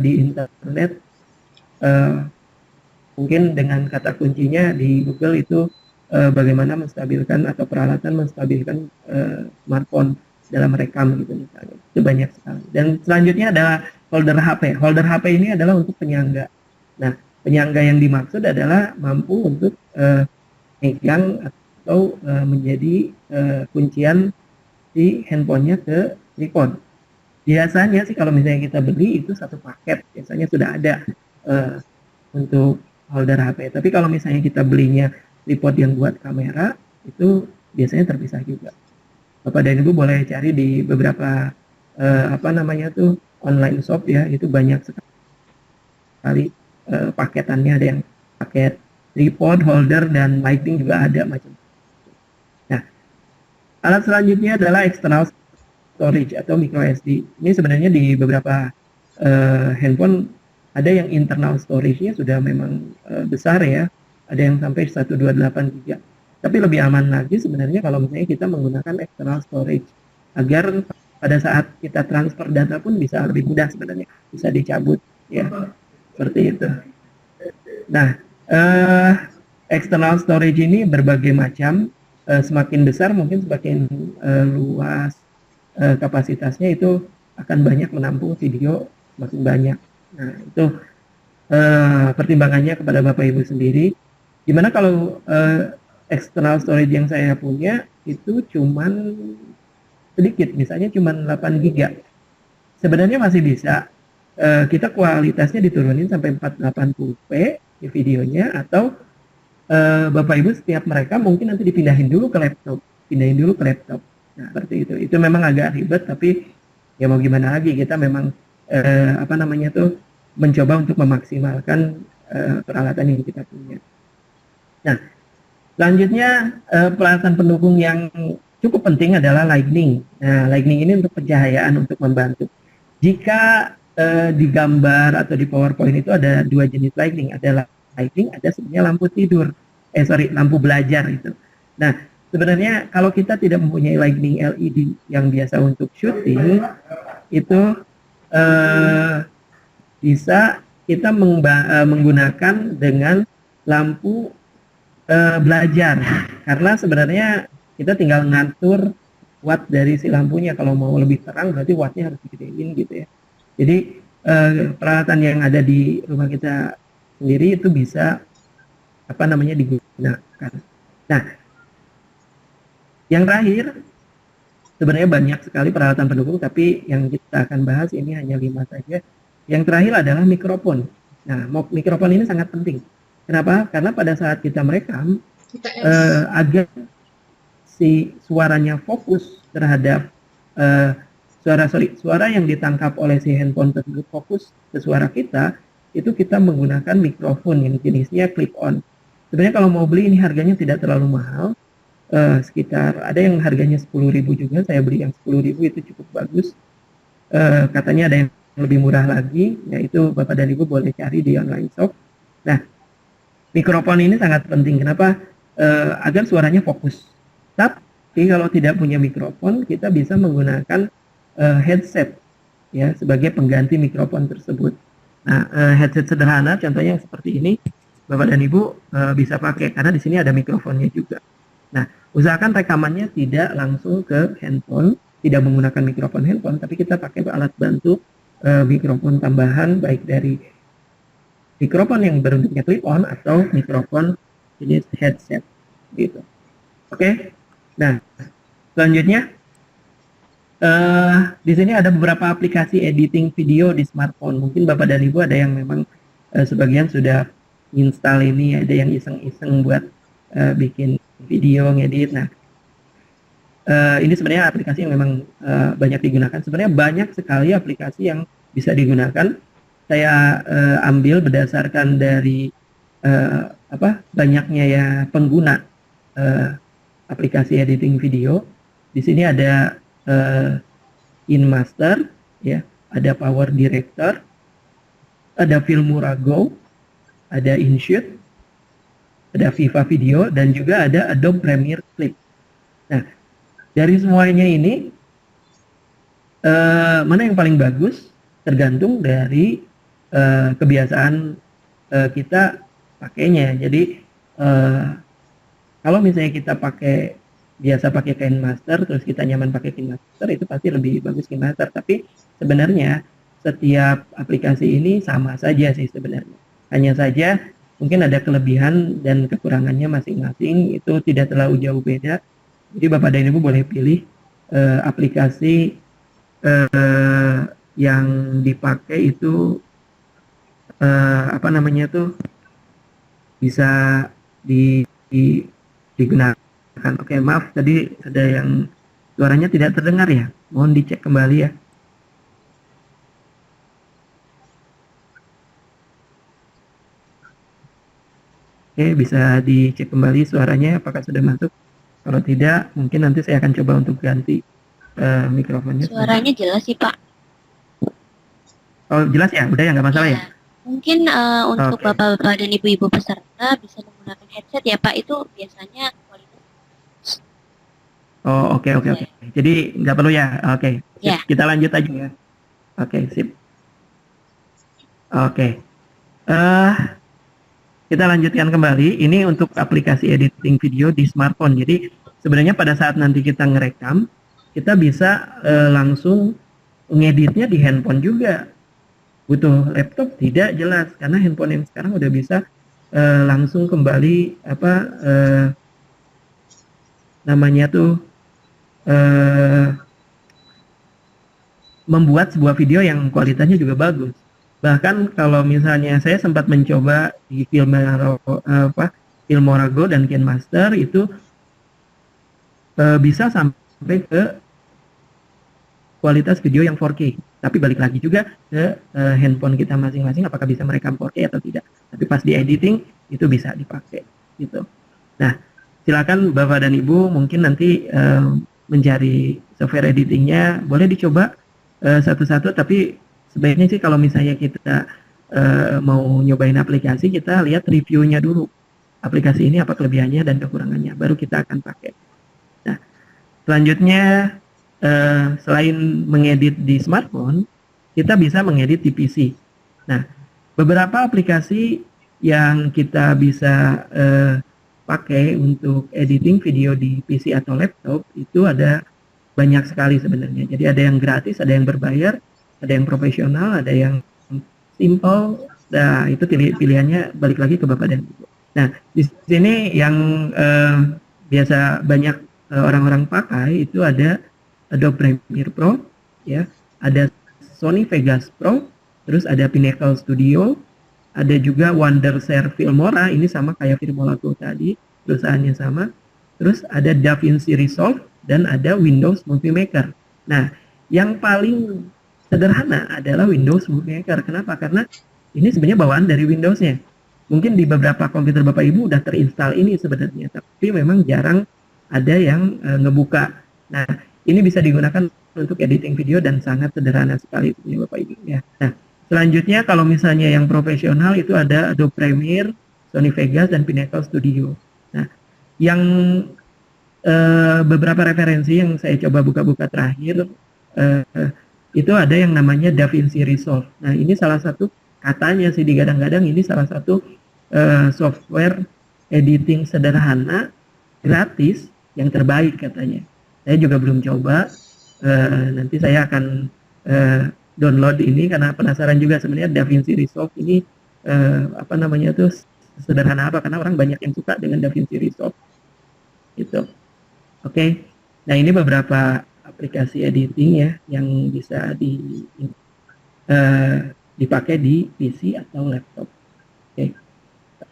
di internet, mungkin dengan kata kuncinya di Google itu bagaimana menstabilkan atau peralatan menstabilkan smartphone. dalam rekam gitu misalnya. Itu banyak sekali. Dan selanjutnya ada holder HP. Holder HP ini adalah untuk penyangga. Nah, penyangga yang dimaksud adalah mampu untuk megang atau menjadi kuncian si handphonenya ke tripod. Biasanya sih kalau misalnya kita beli itu satu paket, biasanya sudah ada untuk holder HP. Tapi kalau misalnya kita belinya tripod yang buat kamera, itu biasanya terpisah juga. Bapak dan Ibu boleh cari di beberapa online shop ya, itu banyak sekali paketannya, ada yang paket tripod, holder, dan lighting juga ada macam. Nah, alat selanjutnya adalah external storage atau micro SD. Ini sebenarnya di beberapa handphone ada yang internal storage-nya sudah memang besar ya, ada yang sampai 128 GB. Tapi lebih aman lagi sebenarnya kalau misalnya kita menggunakan external storage, agar pada saat kita transfer data pun bisa lebih mudah sebenarnya, bisa dicabut ya, seperti itu. Nah, external storage ini berbagai macam, semakin besar mungkin semakin luas kapasitasnya, itu akan banyak menampung video semakin banyak. Nah, itu pertimbangannya kepada Bapak Ibu sendiri. Gimana kalau external storage yang saya punya itu cuman sedikit, misalnya cuman 8 GB. Sebenarnya masih bisa kita kualitasnya diturunin sampai 480p di videonya, atau Bapak Ibu setiap mereka mungkin nanti pindahin dulu ke laptop. Nah, seperti itu. Itu memang agak ribet, tapi ya mau gimana lagi, kita memang mencoba untuk memaksimalkan peralatan yang kita punya. Nah, selanjutnya peralatan pendukung yang cukup penting adalah lighting. Nah, lighting ini untuk pencahayaan, untuk membantu. Jika di gambar atau di PowerPoint itu ada dua jenis lighting, ada lighting, ada sebenarnya lampu belajar itu. Nah, sebenarnya kalau kita tidak mempunyai lighting LED yang biasa untuk syuting, itu bisa kita menggunakan dengan lampu belajar, karena sebenarnya kita tinggal ngatur watt dari si lampunya. Kalau mau lebih terang berarti wattnya harus digedein gitu ya. Jadi peralatan yang ada di rumah kita sendiri itu bisa digunakan. Nah, yang terakhir, sebenarnya banyak sekali peralatan pendukung, tapi yang kita akan bahas ini hanya 5 saja. Yang terakhir adalah mikrofon. Nah, mikrofon ini sangat penting. Kenapa? Karena pada saat kita merekam, agar si suaranya fokus terhadap suara yang ditangkap oleh si handphone tersebut fokus ke suara kita, itu kita menggunakan mikrofon yang jenisnya clip-on. Sebenarnya kalau mau beli ini harganya tidak terlalu mahal, sekitar ada yang harganya 10.000 juga. Saya beli yang 10.000 itu cukup bagus. Katanya ada yang lebih murah lagi, yaitu Bapak dan Ibu boleh cari di online shop. Nah, mikrofon ini sangat penting. Kenapa? Agar suaranya fokus. Tapi kalau tidak punya mikrofon, kita bisa menggunakan headset ya sebagai pengganti mikrofon tersebut. Nah, headset sederhana contohnya seperti ini, Bapak dan Ibu bisa pakai karena di sini ada mikrofonnya juga. Nah, usahakan rekamannya tidak langsung ke handphone, tidak menggunakan mikrofon handphone, tapi kita pakai alat bantu mikrofon tambahan, baik dari mikrofon yang bentuknya clip-on atau mikrofon jenis headset gitu. Oke. Nah, selanjutnya di sini ada beberapa aplikasi editing video di smartphone. Mungkin Bapak dan Ibu ada yang memang sebagian sudah install ini, ada yang iseng-iseng buat bikin video, ngedit. Nah, ini sebenarnya aplikasi yang memang banyak digunakan. Sebenarnya banyak sekali aplikasi yang bisa digunakan. Saya ambil berdasarkan dari banyaknya ya pengguna aplikasi editing video. Di sini ada InMaster, ya, ada Power Director, ada Filmora Go, ada InShoot, ada Viva Video, dan juga ada Adobe Premiere Clip. Nah, dari semuanya ini mana yang paling bagus tergantung dari kebiasaan kita pakainya. Jadi kalau misalnya kita pakai biasa pakai KineMaster terus kita nyaman pakai KineMaster, itu pasti lebih bagus KineMaster. Tapi sebenarnya setiap aplikasi ini sama saja sih sebenarnya. Hanya saja mungkin ada kelebihan dan kekurangannya masing-masing, itu tidak terlalu jauh beda. Jadi Bapak dan Ibu boleh pilih aplikasi yang dipakai itu apa namanya tuh bisa digunakan. Oke, maaf tadi ada yang suaranya tidak terdengar ya. Mohon dicek kembali ya. Oke, bisa dicek kembali suaranya apakah sudah masuk. Kalau tidak, mungkin nanti saya akan coba untuk ganti mikrofonnya. Suaranya jelas sih Pak. Oh, jelas ya? Udah ya, nggak masalah ya? Mungkin untuk Oke. bapak-bapak dan ibu-ibu peserta bisa menggunakan headset ya Pak, itu biasanya kualitas. Oh, oke. Jadi nggak perlu ya? Oke, Ya. kita lanjut aja ya. Oke, sip. Oke. Kita lanjutkan kembali. Ini untuk aplikasi editing video di smartphone. Jadi sebenarnya pada saat nanti kita ngerekam, kita bisa langsung ngeditnya di handphone juga. Butuh laptop tidak jelas, karena handphone yang sekarang udah bisa langsung kembali namanya tuh membuat sebuah video yang kualitasnya juga bagus. Bahkan kalau misalnya saya sempat mencoba di Filmora Go dan KineMaster itu bisa sampai ke kualitas video yang 4K. Tapi balik lagi juga ke handphone kita masing-masing apakah bisa merekam 4K atau tidak. Tapi pas di editing itu bisa dipakai gitu. Nah, silakan Bapak dan Ibu mungkin nanti mencari software editingnya, boleh dicoba satu-satu, tapi sebaiknya sih kalau misalnya kita mau nyobain aplikasi, kita lihat reviewnya dulu. Aplikasi ini apa kelebihannya dan kekurangannya, baru kita akan pakai. Nah, selanjutnya selain mengedit di smartphone, kita bisa mengedit di PC. Nah, beberapa aplikasi yang kita bisa pakai untuk editing video di PC atau laptop itu ada banyak sekali sebenarnya. Jadi ada yang gratis, ada yang berbayar, ada yang profesional, ada yang simple. Nah, itu pilihannya balik lagi ke Bapak dan Ibu. Nah, di sini yang biasa banyak orang-orang pakai itu ada Adobe Premiere Pro, ya, ada Sony Vegas Pro, terus ada Pinnacle Studio, ada juga Wondershare Filmora, ini sama kayak Filmora Go tadi, perusahaannya sama. Terus ada DaVinci Resolve dan ada Windows Movie Maker. Nah, yang paling sederhana adalah Windows Movie Maker. Kenapa? Karena ini sebenarnya bawaan dari Windows-nya. Mungkin di beberapa komputer Bapak Ibu udah terinstall ini sebenarnya, tapi memang jarang ada yang ngebuka. Nah, ini bisa digunakan untuk editing video dan sangat sederhana sekali ya Bapak Ibu ya. Nah, selanjutnya kalau misalnya yang profesional itu ada Adobe Premiere, Sony Vegas dan Pinnacle Studio. Nah, yang beberapa referensi yang saya coba buka-buka terakhir itu ada yang namanya DaVinci Resolve. Nah, ini salah satu katanya sih digadang-gadang ini salah satu software editing sederhana gratis yang terbaik katanya. Saya juga belum coba. Nanti saya akan download ini karena penasaran juga sebenarnya DaVinci Resolve ini apa namanya tuh sederhana apa, karena orang banyak yang suka dengan DaVinci Resolve gitu. Oke. Nah, ini beberapa aplikasi editing ya yang bisa dipakai di PC atau laptop. Oke.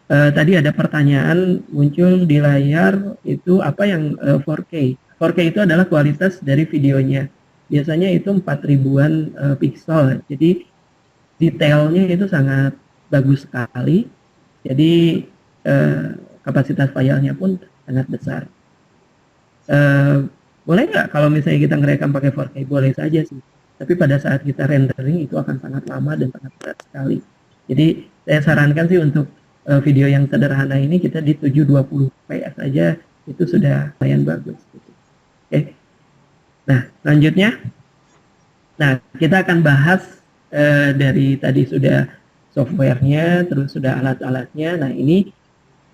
Tadi ada pertanyaan muncul di layar itu apa yang 4K. 4K itu adalah kualitas dari videonya. Biasanya itu 4000-an pixel. Jadi detailnya itu sangat bagus sekali. Jadi kapasitas filenya pun sangat besar. Boleh nggak kalau misalnya kita ngerekam pakai 4K? Boleh saja sih. Tapi pada saat kita rendering itu akan sangat lama dan sangat berat sekali. Jadi saya sarankan sih untuk video yang sederhana ini kita di 720p saja itu sudah lumayan bagus. Gitu. Oke. Nah, selanjutnya, nah kita akan bahas dari tadi sudah softwarenya, terus sudah alat-alatnya. Nah, ini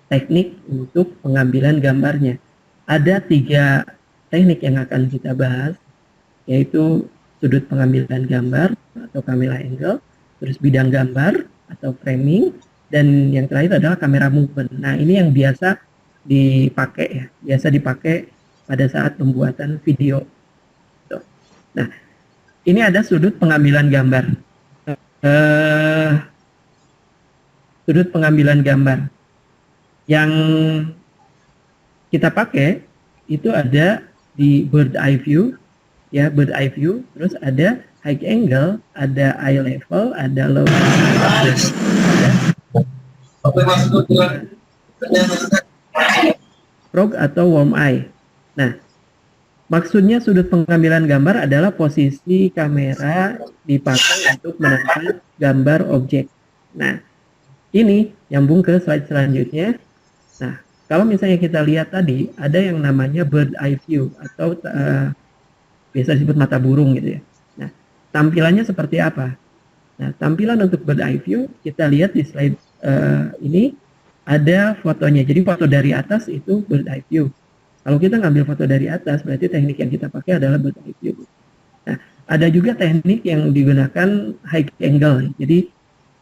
teknik untuk pengambilan gambarnya. ada 3 teknik yang akan kita bahas, yaitu sudut pengambilan gambar atau camera angle, terus bidang gambar atau framing, dan yang terakhir adalah kamera movement. Nah, ini yang biasa dipakai ya, biasa dipakai pada saat pembuatan video. Nah, ini ada sudut pengambilan gambar. Sudut pengambilan gambar yang kita pakai itu ada di bird eye view, ya, bird eye view, terus ada high angle, ada eye level, ada low angle, frog atau worm eye. Nah, maksudnya sudut pengambilan gambar adalah posisi kamera dipakai untuk menangkap gambar objek. Nah, ini nyambung ke slide selanjutnya. Nah, kalau misalnya kita lihat tadi, ada yang namanya bird eye view atau biasa disebut mata burung gitu ya. Nah, tampilannya seperti apa? Nah, tampilan untuk bird eye view, kita lihat di slide ini ada fotonya. Jadi foto dari atas itu bird eye view. Kalau kita ngambil foto dari atas, berarti teknik yang kita pakai adalah bird eye view. Nah, ada juga teknik yang digunakan high angle. Jadi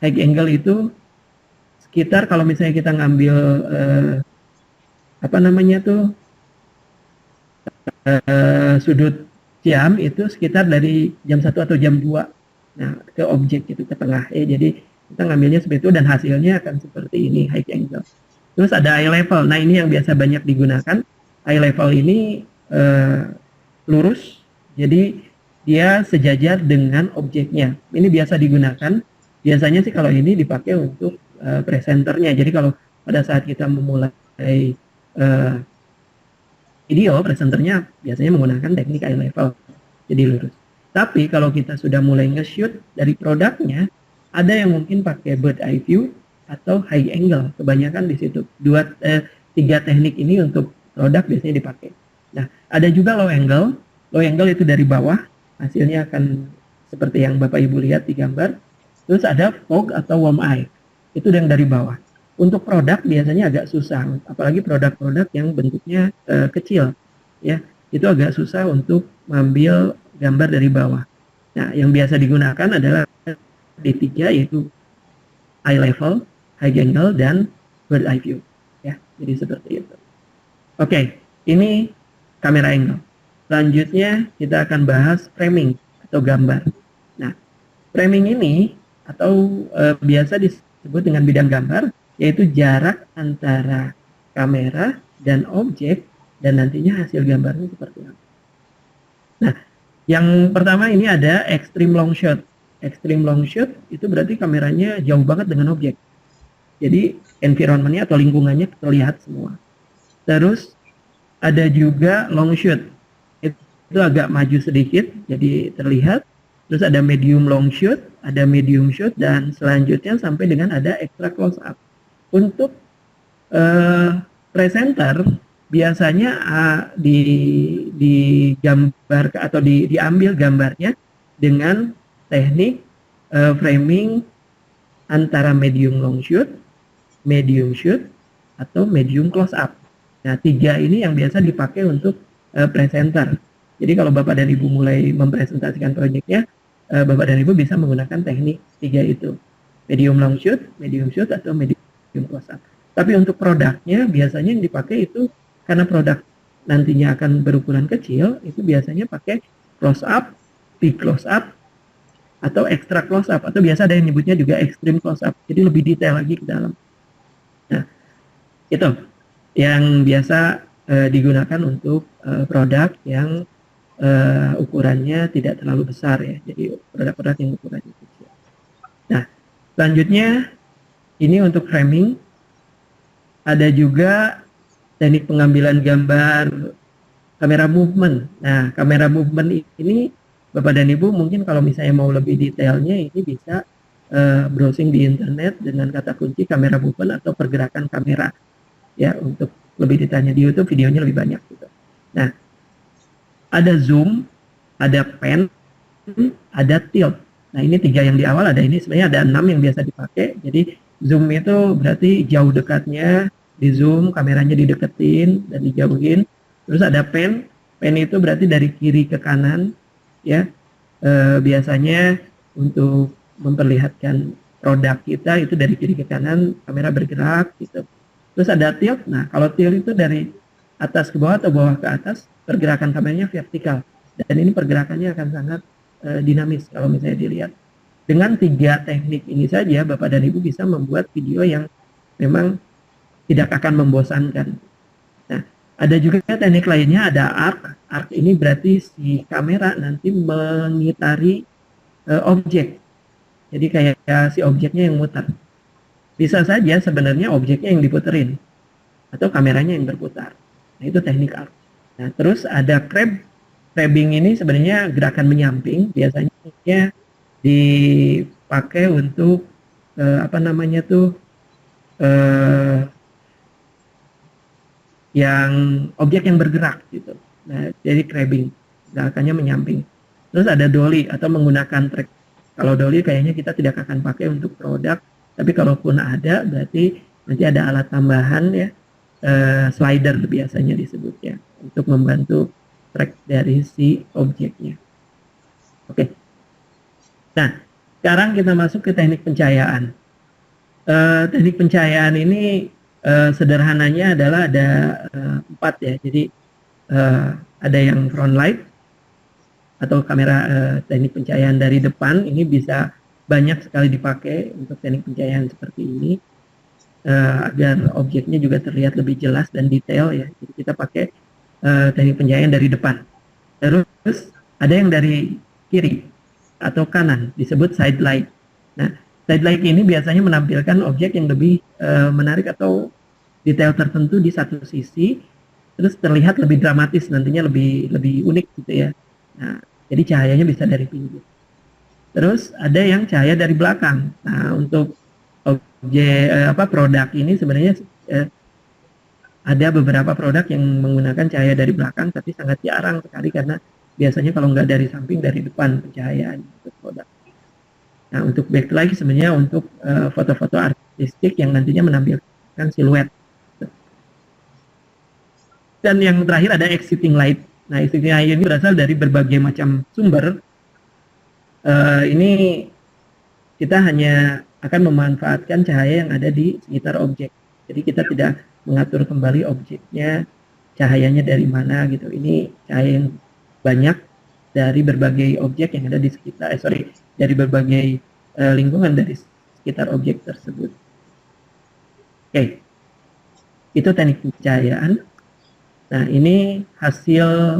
high angle itu sekitar kalau misalnya kita ngambil sudut jam itu sekitar dari jam 1 atau jam 2, nah ke objek itu ke tengah jadi kita ngambilnya seperti itu dan hasilnya akan seperti ini, high angle. Terus ada eye level. Nah, ini yang biasa banyak digunakan. Eye level ini lurus, jadi dia sejajar dengan objeknya. Ini biasa digunakan. Biasanya sih kalau ini dipakai untuk presenternya. Jadi kalau pada saat kita memulai video, presenternya biasanya menggunakan teknik eye level, jadi lurus. Tapi kalau kita sudah mulai nge-shoot dari produknya, ada yang mungkin pakai bird eye view atau high angle. Kebanyakan di situ. 3 teknik ini untuk produk biasanya dipakai. Nah, ada juga low angle. Low angle itu dari bawah, hasilnya akan seperti yang Bapak Ibu lihat di gambar. Terus ada fog atau worm eye, itu yang dari bawah. Untuk produk biasanya agak susah, apalagi produk-produk yang bentuknya kecil, ya, itu agak susah untuk mengambil gambar dari bawah. Nah, yang biasa digunakan adalah D3, yaitu eye level, high angle, dan bird eye view, ya. Jadi seperti itu. Oke, ini kamera angle. Selanjutnya kita akan bahas framing atau gambar. Nah, framing ini atau biasa disebut dengan bidang gambar, yaitu jarak antara kamera dan objek dan nantinya hasil gambarnya seperti apa. Nah, yang pertama ini ada extreme long shot. Extreme long shot itu berarti kameranya jauh banget dengan objek. Jadi environmentnya atau lingkungannya terlihat semua. Terus ada juga long shot. Itu agak maju sedikit, jadi terlihat. Terus ada medium long shot, ada medium shot, dan selanjutnya sampai dengan ada extra close up. Untuk presenter biasanya digambar atau diambil gambarnya dengan teknik framing antara medium long shoot, medium shoot, atau medium close up. Nah, 3 ini yang biasa dipakai untuk presenter. Jadi kalau Bapak dan Ibu mulai mempresentasikan proyeknya, Bapak dan Ibu bisa menggunakan teknik 3 itu. Medium long shoot, medium shoot, atau medium close up. Tapi untuk produknya biasanya yang dipakai itu karena produk nantinya akan berukuran kecil, itu biasanya pakai close up, big close up, atau extra close up, atau biasa ada yang nyebutnya juga extreme close up. Jadi lebih detail lagi ke dalam. Nah, itu yang biasa digunakan untuk produk yang ukurannya tidak terlalu besar ya. Jadi produk-produk yang ukurannya kecil. Nah, selanjutnya ini untuk framing. Ada juga teknik pengambilan gambar kamera movement. Nah, kamera movement ini Bapak dan Ibu mungkin kalau misalnya mau lebih detailnya ini bisa browsing di internet dengan kata kunci kamera movement atau pergerakan kamera. Ya, untuk lebih detailnya di YouTube videonya lebih banyak gitu. Nah, ada zoom, ada pan, ada tilt. Nah, ini 3 yang di awal, ada ini sebenarnya ada 6 yang biasa dipakai. Jadi zoom itu berarti jauh dekatnya, di zoom, kameranya dideketin dan dijauhin. Terus ada pen. Pen itu berarti dari kiri ke kanan, ya. Biasanya untuk memperlihatkan produk kita itu dari kiri ke kanan, kamera bergerak gitu. Terus ada tilt. Nah, kalau tilt itu dari atas ke bawah atau bawah ke atas, pergerakan kameranya vertikal. Dan ini pergerakannya akan sangat dinamis kalau misalnya dilihat. Dengan 3 teknik ini saja, Bapak dan Ibu bisa membuat video yang memang tidak akan membosankan. Nah, ada juga teknik lainnya, ada arc. Arc ini berarti si kamera nanti mengitari objek. Jadi kayak si objeknya yang muter. Bisa saja sebenarnya objeknya yang diputerin atau kameranya yang berputar. Nah, itu teknik arc. Nah, terus ada crab. Crabbing ini sebenarnya gerakan menyamping, biasanya dipakai untuk apa namanya tuh yang objek yang bergerak gitu. Nah, jadi crabbing, gerakannya menyamping. Terus ada dolly atau menggunakan track. Kalau dolly kayaknya kita tidak akan pakai untuk produk, tapi kalaupun ada berarti nanti ada alat tambahan ya, slider biasanya disebutnya untuk membantu track dari si objeknya. Oke. Nah, sekarang kita masuk ke teknik pencahayaan. Teknik pencahayaan ini sederhananya adalah ada 4 ya. Jadi ada yang front light atau kamera teknik pencahayaan dari depan. Ini bisa banyak sekali dipakai untuk teknik pencahayaan seperti ini agar objeknya juga terlihat lebih jelas dan detail ya. Jadi kita pakai teknik pencahayaan dari depan. Terus ada yang dari kiri atau kanan, disebut side light. Nah, side light ini biasanya menampilkan objek yang lebih menarik atau detail tertentu di satu sisi, terus terlihat lebih dramatis, nantinya lebih unik gitu ya. Nah, jadi cahayanya bisa dari pinggir. Terus ada yang cahaya dari belakang. Nah, untuk objek produk ini sebenarnya ada beberapa produk yang menggunakan cahaya dari belakang, tapi sangat jarang sekali karena biasanya kalau nggak dari samping, dari depan pencahayaan untuk produk. Nah, untuk backlight sebenarnya untuk foto-foto artistik yang nantinya menampilkan siluet. Dan yang terakhir ada exciting light. Nah, exciting light ini berasal dari berbagai macam sumber. Ini kita hanya akan memanfaatkan cahaya yang ada di sekitar objek. Jadi kita tidak mengatur kembali objeknya, cahayanya dari mana gitu. Ini cahaya yang banyak dari berbagai objek yang ada di sekitar, dari berbagai lingkungan dari sekitar objek tersebut. Oke, itu teknik pencahayaan. Nah, ini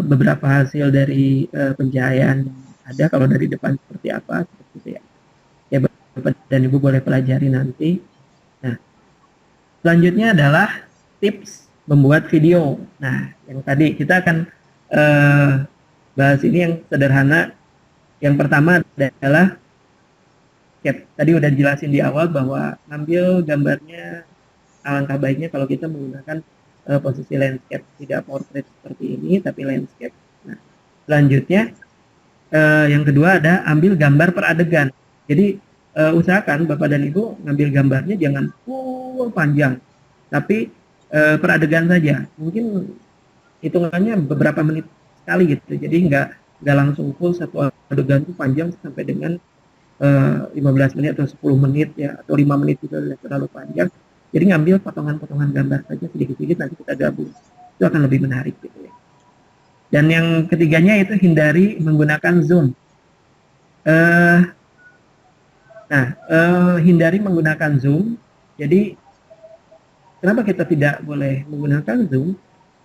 beberapa hasil dari pencahayaan yang ada. Kalau dari depan seperti apa, seperti itu ya. Ya, Bapak dan Ibu boleh pelajari nanti. Nah, selanjutnya adalah tips membuat video. Nah, yang tadi kita akan bahas ini yang sederhana. Yang pertama adalah tadi udah dijelasin di awal bahwa ngambil gambarnya alangkah baiknya kalau kita menggunakan posisi landscape, tidak portrait seperti ini tapi landscape. Nah, selanjutnya yang kedua ada ambil gambar per adegan. Jadi usahakan Bapak dan Ibu ngambil gambarnya jangan full panjang, tapi per adegan saja. Mungkin hitungannya beberapa menit sekali gitu. Jadi nggak langsung full satu adegan itu panjang sampai dengan 15 menit atau 10 menit ya, atau 5 menit juga terlalu panjang. Jadi ngambil potongan-potongan gambar saja sedikit-sedikit, nanti kita gabung. Itu akan lebih menarik gitu ya. Dan yang ketiganya itu hindari menggunakan zoom. Hindari menggunakan zoom. Jadi kenapa kita tidak boleh menggunakan zoom?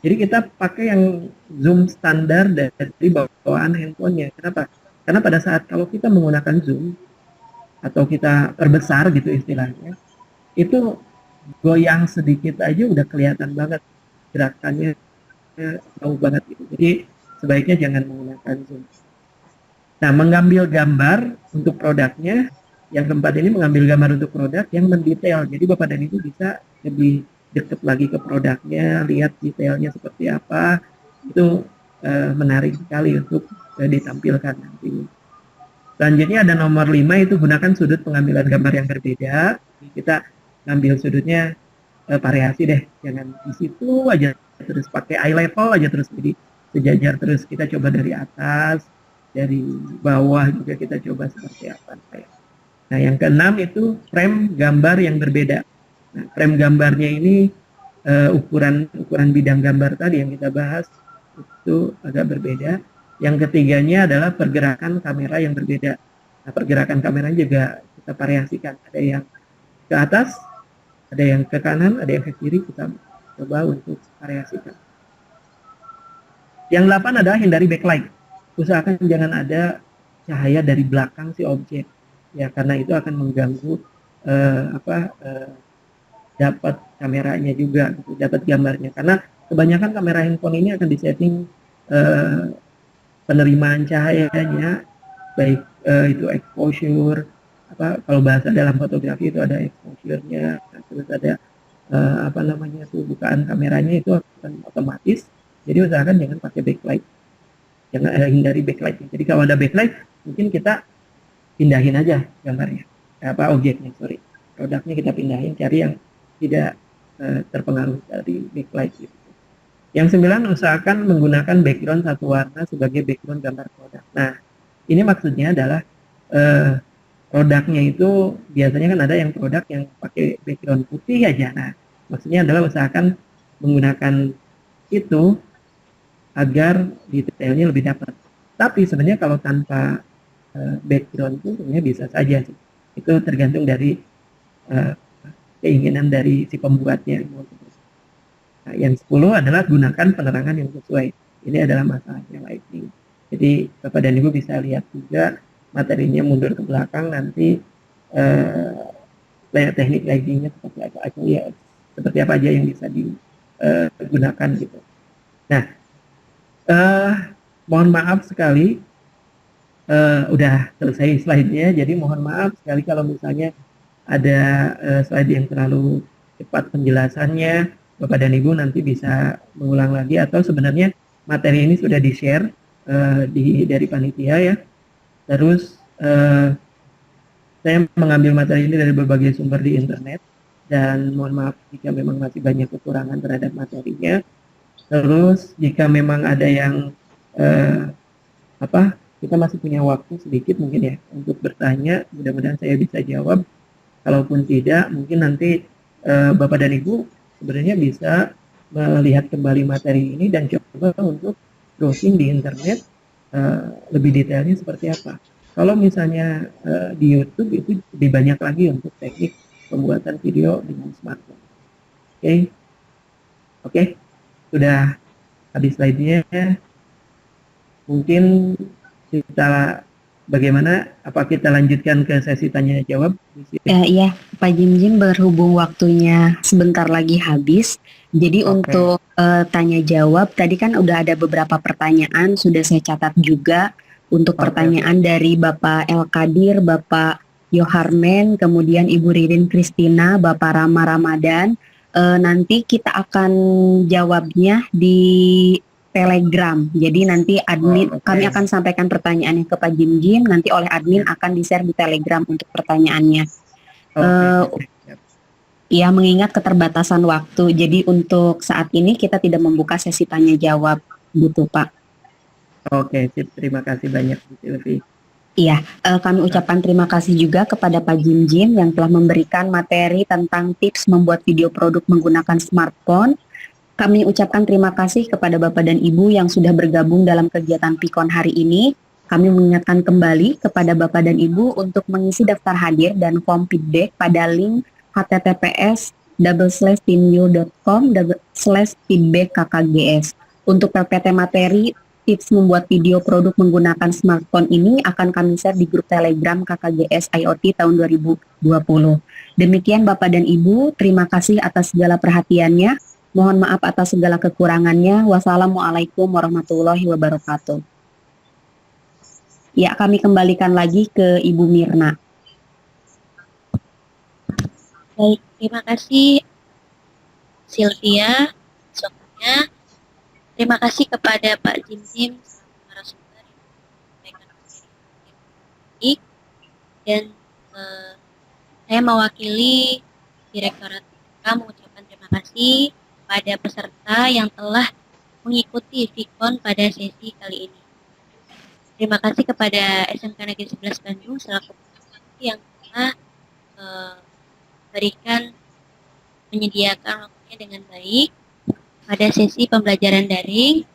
Jadi kita pakai yang zoom standar dari bawaan handphonenya. Kenapa? Karena pada saat kalau kita menggunakan zoom atau kita perbesar gitu istilahnya, itu goyang sedikit aja udah kelihatan banget gerakannya jauh banget gitu. Jadi sebaiknya jangan menggunakan zoom. Nah, mengambil gambar untuk produknya, yang keempat ini mengambil gambar untuk produk yang mendetail. Jadi Bapak dan Ibu bisa lebih dekat lagi ke produknya, lihat detailnya seperti apa. Itu menarik sekali untuk ditampilkan nanti. Selanjutnya ada nomor 5, itu gunakan sudut pengambilan gambar yang berbeda. Kita ngambil sudutnya variasi deh, jangan di situ aja terus pakai eye level aja terus, jadi sejajar terus. Kita coba dari atas, dari bawah juga kita coba seperti apa. Nah, yang keenam itu frame gambar yang berbeda. Nah, frame gambarnya ini ukuran ukuran bidang gambar tadi yang kita bahas itu agak berbeda. Yang ketiganya adalah pergerakan kamera yang berbeda. Nah, pergerakan kamera juga kita variasikan. Ada yang ke atas, ada yang ke kanan, ada yang ke kiri. Kita coba untuk variasikan. Yang 8 adalah hindari backlight. Usahakan jangan ada cahaya dari belakang si objek, ya, karena itu akan mengganggu dapat kameranya juga, gitu, dapat gambarnya. Karena kebanyakan kamera handphone ini akan disetting eh, penerimaan cahayanya, baik itu exposure, kalau bahasa dalam fotografi itu ada exposure-nya, terus ada apa namanya tuh, bukaan kameranya itu akan otomatis. Jadi usahakan jangan pakai backlight, jangan hindari backlight. Jadi kalau ada backlight mungkin kita pindahin aja gambarnya, objeknya, produknya kita pindahin, cari yang tidak terpengaruh dari backlight gitu. Yang 9, usahakan menggunakan background satu warna sebagai background gambar produk. Nah, ini maksudnya adalah produknya itu biasanya kan ada yang produk yang pakai background putih aja. Nah, maksudnya adalah usahakan menggunakan itu agar detailnya lebih dapat. Tapi sebenarnya kalau tanpa background itu sebenarnya bisa saja sih. Itu tergantung dari keinginan dari si pembuatnya. Nah, yang 10 adalah gunakan penerangan yang sesuai. Ini adalah masalahnya lighting. Jadi Bapak dan Ibu bisa lihat juga materinya mundur ke belakang, nanti teknik lightingnya seperti apa aja, ya, seperti apa aja yang bisa digunakan gitu. Nah, mohon maaf sekali udah selesai slide-nya, jadi mohon maaf sekali kalau misalnya ada slide yang terlalu cepat penjelasannya. Bapak dan Ibu nanti bisa mengulang lagi, atau sebenarnya materi ini sudah di-share dari panitia ya. Terus saya mengambil materi ini dari berbagai sumber di internet, dan mohon maaf jika memang masih banyak kekurangan terhadap materinya. Terus jika memang ada yang kita masih punya waktu sedikit mungkin ya untuk bertanya, mudah-mudahan saya bisa jawab. Kalaupun tidak, mungkin nanti Bapak dan Ibu sebenarnya bisa melihat kembali materi ini dan coba untuk browsing di internet lebih detailnya seperti apa. Kalau misalnya di YouTube itu lebih banyak lagi untuk teknik pembuatan video dengan smartphone. Oke, sudah habis slide-nya. Mungkin kita bagaimana? Apa kita lanjutkan ke sesi tanya jawab? Iya, Pak Jim berhubung waktunya sebentar lagi habis. Jadi untuk tanya jawab tadi kan udah ada beberapa pertanyaan sudah saya catat juga untuk pertanyaan dari Bapak El Kadir, Bapak Yoharmen, kemudian Ibu Ririn Kristina, Bapak Rama Ramadan. Nanti kita akan jawabnya di Telegram. Jadi nanti admin kami akan sampaikan pertanyaannya ke Pak Jim, nanti oleh admin akan di-share di Telegram untuk pertanyaannya. Ya, mengingat keterbatasan waktu, jadi untuk saat ini kita tidak membuka sesi tanya jawab, gitu Pak. Oke, terima kasih banyak Bu Silvi. Iya, kami ucapkan terima kasih juga kepada Pak Jim yang telah memberikan materi tentang tips membuat video produk menggunakan smartphone. Kami ucapkan terima kasih kepada Bapak dan Ibu yang sudah bergabung dalam kegiatan Pikon hari ini. Kami mengingatkan kembali kepada Bapak dan Ibu untuk mengisi daftar hadir dan form feedback pada link https://teamview.com/feedback-kkgs. Untuk PPT materi tips membuat video produk menggunakan smartphone ini akan kami share di grup Telegram KKGS IoT tahun 2020. Demikian Bapak dan Ibu, terima kasih atas segala perhatiannya. Mohon maaf atas segala kekurangannya. Wassalamualaikum warahmatullahi wabarakatuh. Ya, kami kembalikan lagi ke Ibu Mirna. Baik, terima kasih Sylvia. Soalnya, terima kasih kepada Pak Jim narasumber yang menyampaikan materi dan saya mewakili Direktorat mengucapkan terima kasih kepada peserta yang telah mengikuti Vkon pada sesi kali ini. Terima kasih kepada SMK Negeri 11 Bandung selaku yang telah menyediakan waktunya dengan baik pada sesi pembelajaran daring.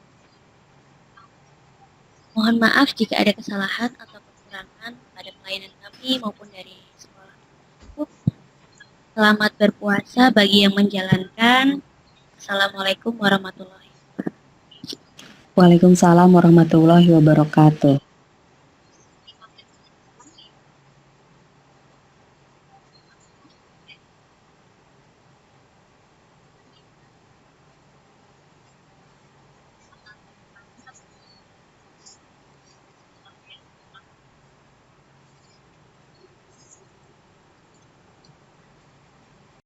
Mohon maaf jika ada kesalahan atau kekurangan pada pelayanan kami maupun dari sekolah. Selamat berpuasa bagi yang menjalankan. Assalamualaikum warahmatullahi wabarakatuh. Waalaikumsalam warahmatullahi wabarakatuh.